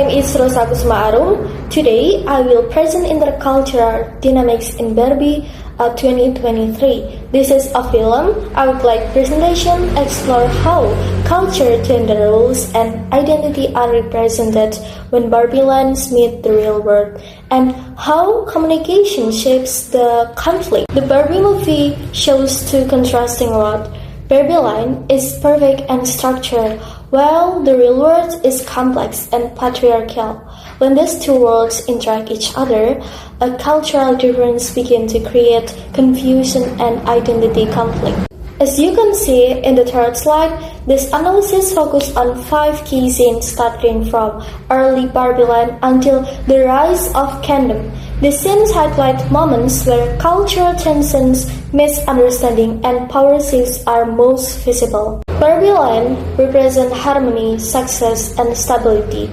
name is Rosa Kusuma Arum. Today, I will present intercultural dynamics in Barbie 2023. This is a film. I would like presentation explore how culture, gender roles, and identity are represented when Barbie lands meet the real world, and how communication shapes the conflict. The Barbie movie shows two contrasting worlds. Barbie land is perfect and structured, while the real world is complex and patriarchal. When these two worlds interact each other, a cultural difference begins to create confusion and identity conflict. As you can see in the third slide, this analysis focuses on 5 key scenes starting from early Barbie land until the rise of Kingdom. The scenes highlight moments where cultural tensions, misunderstanding, and power shifts are most visible. Barbie land represents harmony, success, and stability.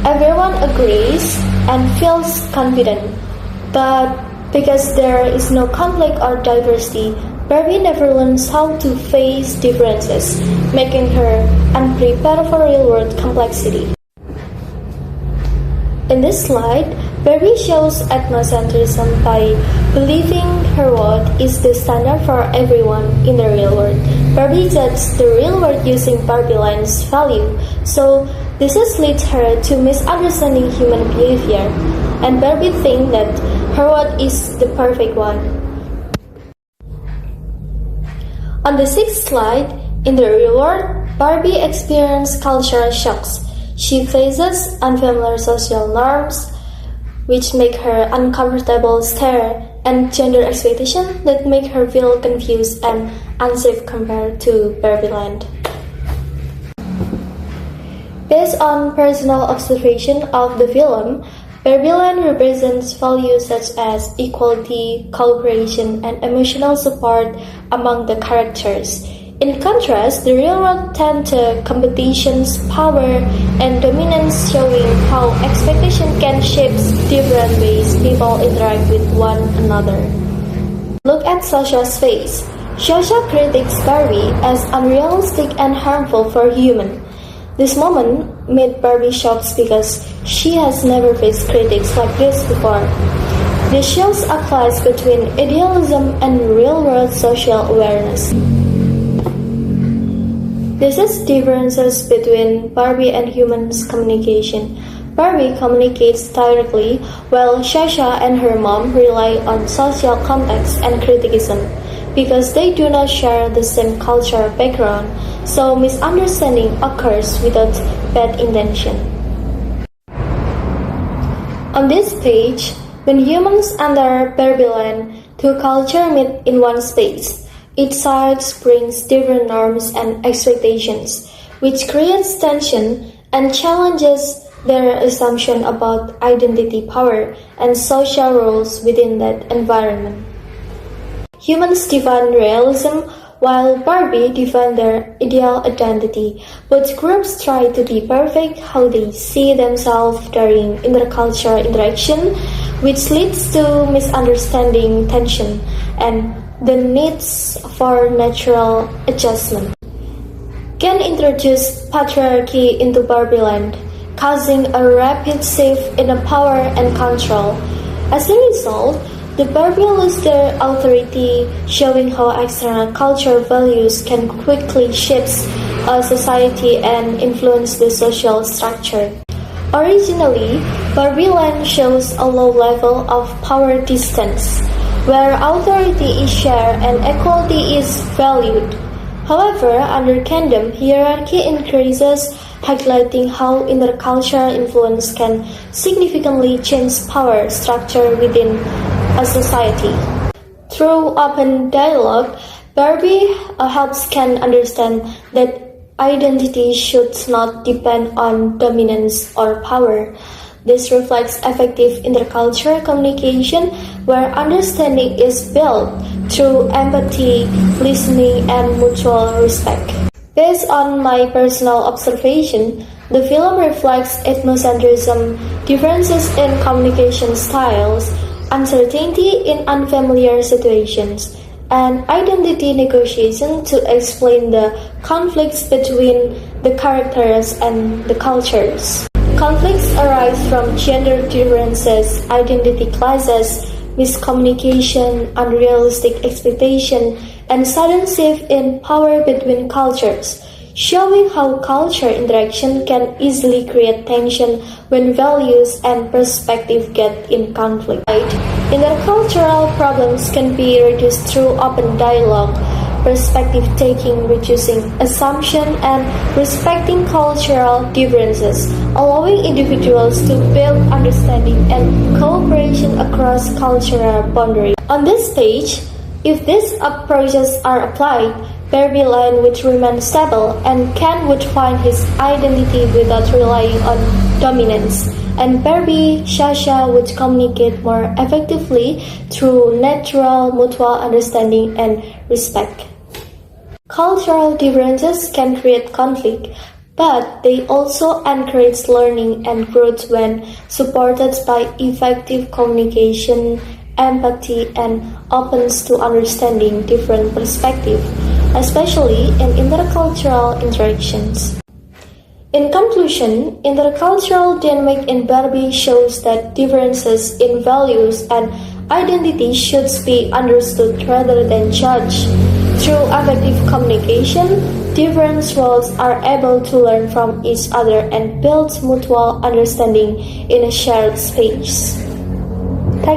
Everyone agrees and feels confident, but because there is no conflict or diversity, Barbie never learns how to face differences, making her unprepared for real-world complexity. In this slide, Barbie shows ethnocentrism by believing her world is the standard for everyone in the real world. Barbie judges the real world using Barbie land's value, so this has led her to misunderstanding human behavior, and Barbie thinks that her world is the perfect one. On the sixth slide, in the real world, Barbie experiences cultural shocks. She faces unfamiliar social norms, which make her uncomfortable stare, and gender expectations that make her feel confused and unsafe compared to Barbie land. Based on personal observation of the film, Barbie land represents values such as equality, cooperation, and emotional support among the characters. In contrast, the real world tends to competitions, power, and dominance, showing how expectation can shape different ways people interact with one another. Look at Sasha's face. Sasha critiques Barbie as unrealistic and harmful for humans. This moment made Barbie shocked because she has never faced critics like this before. This shows a clash between idealism and real-world social awareness. This is differences between Barbie and humans' communication. Barbie communicates directly, while Sasha and her mom rely on social context and criticism. Because they do not share the same cultural background, so misunderstanding occurs without bad intention. On this page, when humans enter Barbie land, two cultures meet in one space. Each side brings different norms and expectations, which creates tension and challenges their assumption about identity, power, and social roles within that environment. Humans define realism, while Barbie define their ideal identity. Both groups try to be perfect how they see themselves during intercultural interaction, which leads to misunderstanding, tension, and the needs for natural adjustment. Ken introduced patriarchy into Barbie land, causing a rapid shift in power and control. As a result, the Barbie lose their authority, showing how external cultural values can quickly shape a society and influence the social structure. Originally, Barbie land shows a low level of power distance, where authority is shared and equality is valued. However, under Kingdom, hierarchy increases, highlighting how intercultural influence can significantly change power structure within a society. Through open dialogue, Barbie helps Ken understand that identity should not depend on dominance or power. This reflects effective intercultural communication where understanding is built through empathy, listening, and mutual respect. Based on my personal observation, the film reflects ethnocentrism, differences in communication styles, uncertainty in unfamiliar situations, and identity negotiation to explain the conflicts between the characters and the cultures. Conflicts arise from gender differences, identity clashes, miscommunication, unrealistic expectation, and sudden shift in power between cultures, showing how culture interaction can easily create tension when values and perspective get in conflict. Intercultural problems can be reduced through open dialogue, perspective taking, reducing assumption, and respecting cultural differences, allowing individuals to build understanding and cooperation across cultural boundaries. On this stage, if these approaches are applied, Babylon would remain stable and Ken would find his identity without relying on dominance, and Barbie Shasha would communicate more effectively through natural mutual understanding and respect. Cultural differences can create conflict, but they also encourage learning and growth when supported by effective communication, empathy, and openness to understanding different perspectives, especially in intercultural interactions. In conclusion, intercultural dynamic in Barbie shows that differences in values and identity should be understood rather than judged. Through effective communication, different roles are able to learn from each other and build mutual understanding in a shared space.